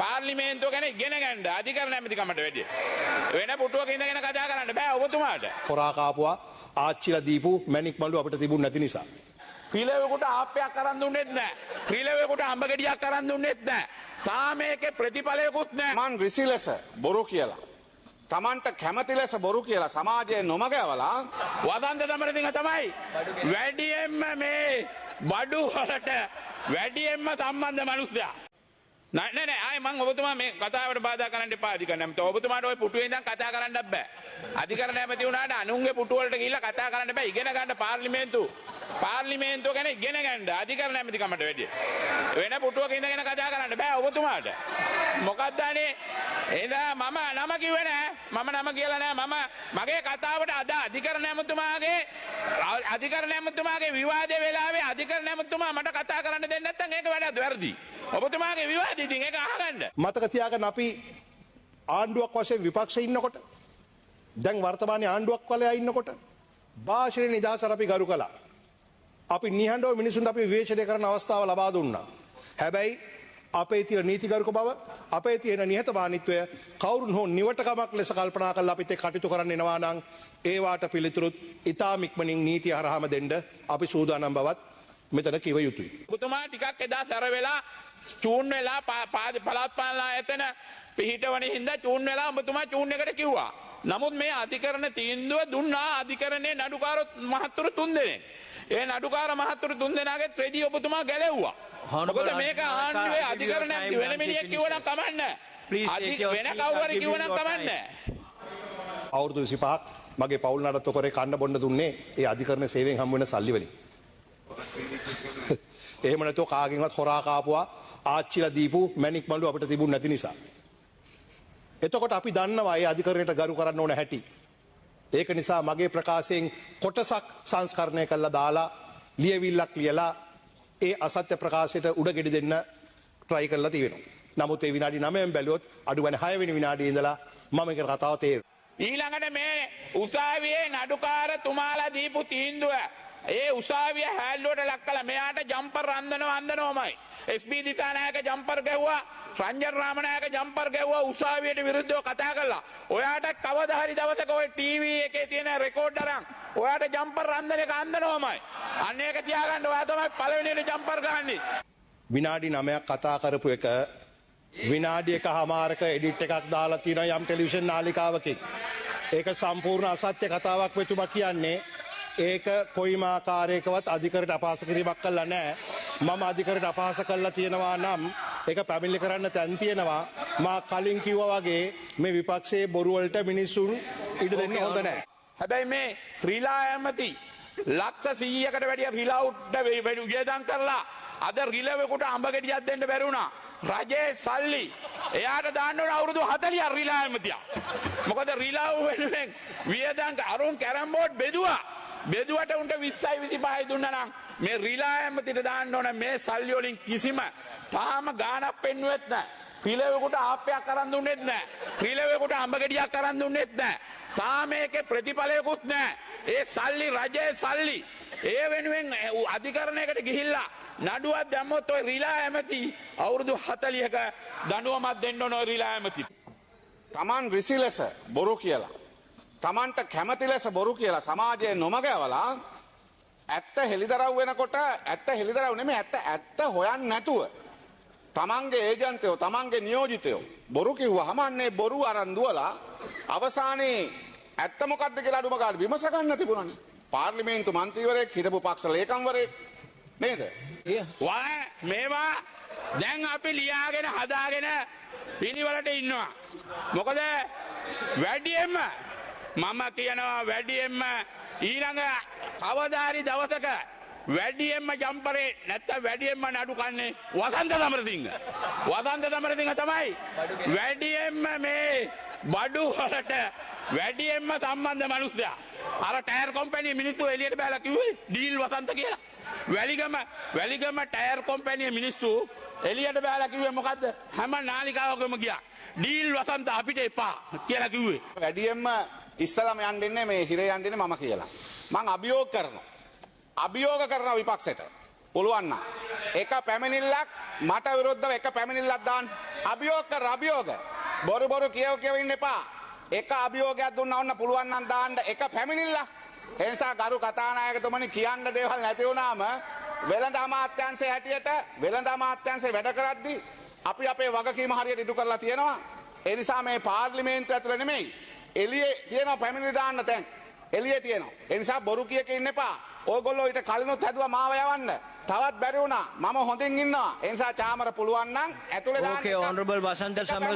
පාර්ලිමේන්තුව ගැන ඉගෙන ගන්න අධිකරණ ඇමතිකමට වැඩිය. වෙන පුටුවක ඉඳගෙන කතා කරන්න බෑ ඔබතුමාට. හොරා කාපුවා ආච්චිලා දීපු මැණික් මලු අපිට තිබුණ නැති නිසා. ක්‍රීලවෙකුට ආප්පයක් කරන් දුන්නෙත් නැහැ. ක්‍රීලවෙකුට අඹ ගෙඩියක් කරන් දුන්නෙත් නැහැ. තාම මේකේ ප්‍රතිඵලයකුත් නැහැ. මන් රිසි ලෙස බොරු කියලා. තමන්ට කැමති ලෙස බොරු කියලා සමාජයේ නොමග යවලා වදන්ත දමරදින තමයි වැඩියෙන්ම මේ බඩු වලට වැඩියෙන්ම සම්බන්ධ මිනිස්සයා. නෑ ආයි මම ඔබතුමා මේ කතාවට බාධා කරන්න එපා අධිකරණ ඇමති. ඔබතුමාට ওই පුටුවේ ඉඳන් කතා කරන්නත් බෑ. අධිකරණ ඇමති වුණාට අනුන්ගේ පුටු වලට ගිහිල්ලා කතා කරන්න බෑ. ඉගෙන ගන්න පාර්ලිමේන්තුව ගැන ඉගෙන ගන්න අධිකරණ ඇමතිකමට වැඩිය. වෙන පුටුවක ඉඳගෙන කතා කරන්න බෑ ඔබතුමාට. මොකක්ද අනේ? එහෙනම් මම නම කිව්වේ නෑ. මම නම කියලා නෑ. මගේ කතාවට අද අධිකරණ ඇමතුමාගේ විවාදේ වෙලාවේ අධිකරණ ඇමතුමා මට කතා කරන්න දෙන්නේ නැත්නම් ඒක වැඩක් වැරදි. ඔබතුමාගේ විවාදේ ඉතින් ඒක අහගන්න. මතක තියාගන්න අපි ආණ්ඩුවක් වශයෙන් විපක්ෂයේ ඉන්නකොට දැන් වර්තමානයේ ආණ්ඩුවක් වලයා ඉන්නකොට භාෂණ නිදහසට අපි ගරු කළා. අපි නිහඬව මිනිසුන්ට අපි විවේචනය කරන අවස්ථාව ලබා දුන්නා. හැබැයි අපේ තියෙන නීතිගරුක බව අපේ තියෙන නිහතමානීත්වය කවුරුන් හෝ නිවටකමක් ලෙස කල්පනා කරලා අපිට කටයුතු කරන්න එනවා නම් ඒවාට පිළිතුරුත් ඉතාම ඉක්මනින් නීතිය හරහාම දෙන්න අපි සූදානම් බවත් මෙතන කිව යුතුයි. ඔබතුමා ටිකක් එදා සැර වෙලා චූන් වෙලා පළාත් පාලන ආයතන පිහිටවන හින්දා චූන් වෙලා ඔබතුමා චූන් එකට කිව්වා. නමුත් මේ අධිකරණ තීන්දුව දුන්නා අධිකරණයේ නඩුකාර මහත්තුරු 3 දෙනෙක්. ඒ නඩුකාර මහත්තුරු 3 දෙනාගේ ත්‍රෙඩි ඔබතුමා ගැලෙව්වා. මොකද මේක ආණ්ඩුවේ අධිකරණ නැති වෙන මිනිහෙක් කිව්වනම් කමන්නේ නැහැ. වෙන කවුරු හරි කිව්වනම් කමන්නේ නැහැ. අවුරුදු 25ක් මගේ පවුල් නඩත්තු කරේ කන්න බොන්න දුන්නේ ඒ අධිකරණ සේවයෙන් හම්බ වෙන සල්ලි වලින්. එහෙම නැතුව කාගෙන්වත් හොරා කාපුවා ආච්චිලා දීපු මැණික් මලු අපිට තිබුණ නැති නිසා. එතකොට අපි දන්නවා ඒ අධිකරණයට ගරු කරන්න ඕන හැටි. ඒක නිසා මගේ ප්‍රකාශයෙන් කොටසක් සංස්කරණය කළා දාලා ලියවිල්ලක් ලියලා ඒ අසත්‍ය ප්‍රකාශයට උඩගෙඩි දෙන්න try කරලා තියෙනවා. නමුත් ඒ විනාඩි 9න් බැලුවොත් අඩු වෙන 6 වෙනි විනාඩියේ ඉඳලා මම ඒක කතාව තේරෙනවා. ඊළඟට මේ උසාවියේ නඩුකාර තුමාලා දීපු තීන්දුව ඒ උසාවිය හැල්ලුවට ලක් කළා. මෙයාට ජම්පර් අන්දනෝමයි. SP දිසානායක ජම්පර් ගැහුවා. රංජන් රාමනායක ජම්පර් ගැහුවා උසාවියට විරුද්ධව කතා කළා. ඔයාට කවදා හරි දවසක ඔය ටීවී එකේ තියෙන රෙකෝඩ් අරන් ඔයාට ජම්පර් රන්දන එක අන්දනෝමයි. අන්න ඒක තියාගන්න. ඔයා තමයි පළවෙනියට ජම්පර් ගහන්නේ. විනාඩි 9ක් කතා කරපු එක විනාඩි 1මාරක එඩිට් එකක් දාලා තියෙන යම් ටෙලිවිෂන් නාලිකාවකින්. ඒක සම්පූර්ණ අසත්‍ය කතාවක් වෙතුමා කියන්නේ. ඒක කොයිම ආකාරයකවත් අධිකරණයට අපහාස කිරීමක් කළා නැහැ. මම අධිකරණයට අපහාස කළා තියෙනවා නම් ඒක පැමිණිලි කරන්න තැන් තියෙනවා. මා කලින් කිව්වා වගේ මේ විපක්ෂයේ බොරු වලට මිනිසුන් ඉඩ දෙන්න හොඳ නැහැ. හැබැයි මේ රිලා ඇමති ලක්ෂ 100කට වැඩිය රිලා උඩ වියදම් කරලා අද රිලවෙකුට අඹ ගෙඩියක් දෙන්න බැරි වුණා. රජයේ සල්ලි එයාට දාන්න ඕන අවුරුදු 40ක් රිලා ඇමතියා. මොකද රිලා වෙනුවෙන් වියදම් අරුන් කැරම් බෝඩ් බෙදුවා. බෙදුවට උන්ට 20යි 25යි දුන්නා නම් මේ රිලා ඇමතිට දාන්න ඕන මේ සල්ලි වලින් කිසිම තාම ගාණක් පෙන්නුවෙත් නැහැ. ක්‍රීලවෙකුට ආප්පයක් කරන් දුන්නෙත් නැහැ. ක්‍රීලවෙකුට අඹ ගෙඩියක් කරන් දුන්නෙත් නැහැ. තාම මේකේ ප්‍රතිඵලයකුත් නැහැ. ඒ සල්ලි රජයේ සල්ලි. ඒ වෙනුවෙන් අධිකරණයකට ගිහිල්ලා නඩුවක් දැම්මොත් ඔය රිලා ඇමති අවුරුදු 40ක දඬුවමක් දෙන්න ඕන ඔය රිලා ඇමතිට. තමන් රිසි ලෙස බොරු කියලා. තමන්ට කැමති ලෙස බොරු කියලා සමාජයේ නොමග යවලා ඇත්ත හෙළිදරව් වෙනකොට ඇත්ත හෙළිදරව් නෙමෙයි ඇත්ත හොයන්නේ නැතුව තමන්ගේ ඒජන්තයෝ තමන්ගේ නියෝජිතයෝ බොරු කිව්වහම අන්නේ බොරු අරන් දුවලා අවසානයේ ඇත්ත මොකද්ද කියලා අඩුම ගානේ විමස ගන්න තිබුණානේ. පාර්ලිමේන්තු මන්ත්‍රීවරයෙක් හිටපු පක්ෂ ලේකම්වරයෙක් නේද? මේවා දැන් අපි ලියාගෙන හදාගෙන පිළිවෙලට ඉන්නවා. මොකද වැඩියෙන්ම මම කියනවා වැඩියෙන්ම ඊළඟ කවදාරි දවසක වැඩියෙන්ම ජම්පරේ නැත්තම් වැඩියෙන්ම නඩු කන්නේ වසන්ත සමරසිංහ. වසන්ත සමරසිංහ තමයි වැඩියෙන්ම මේ බඩු වලට වැඩියෙන්ම සම්බන්ධ මිනිස්සයා. අර ටයර් කම්පැනි මිනිස්සු එළියට බැලලා කිව්වේ ඩීල් වසන්ත කියලා. වැලිගම ටයර් කම්පැනි මිනිස්සු එළියට බැලලා කිව්වේ මොකද්ද? හැම නාලිකාවකම ගියා. ඩීල් වසන්ත අපිට එපා කියලා කිව්වේ. වැඩියෙන්ම ඉස්සලම යන්න දෙන්නේ මේ හිරේ යන්න දෙන්නේ මම කියලා. මං අභියෝග කරනවා විපක්ෂයට. පුළුවන් නම් එක පැමිණිල්ලක් මට විරුද්ධව එක පැමිණිල්ලක් දාන්න. අභියෝග කර අභියෝග. බොරු කියව ඉන්න එපා. එක අභියෝගයක් දුන්නා වුණ පුළුවන් නම් දාන්න එක පැමිණිල්ල. ඒ නිසා ගරු කතානායකතුමනි කියන්න දේවල් නැති වුණාම වෙළඳ අමාත්‍යාංශයේ හැටියට වෙළඳ අමාත්‍යාංශයේ වැඩ කරද්දී අපි අපේ වගකීම හරියට ඉටු කරලා තියෙනවා. ඒ නිසා මේ පාර්ලිමේන්තුව ඇතුළේ නෙමෙයි එළියේ තියෙනවා පැමිණිලි දාන්න තැන්. එළියේ තියෙනවා. ඒ නිසා බොරු කියක ඉන්න එපා. ඕගොල්ලෝ ඊට කලිනුත් හැදුවා මාව යවන්න. තවත් බැරි වුණා. මම හොඳින් ඉන්නවා. ඒ නිසා චාමර පුළුවන් නම් ඇතුළේ දාන්න. Okay, Honorable Vasanthal Samuel.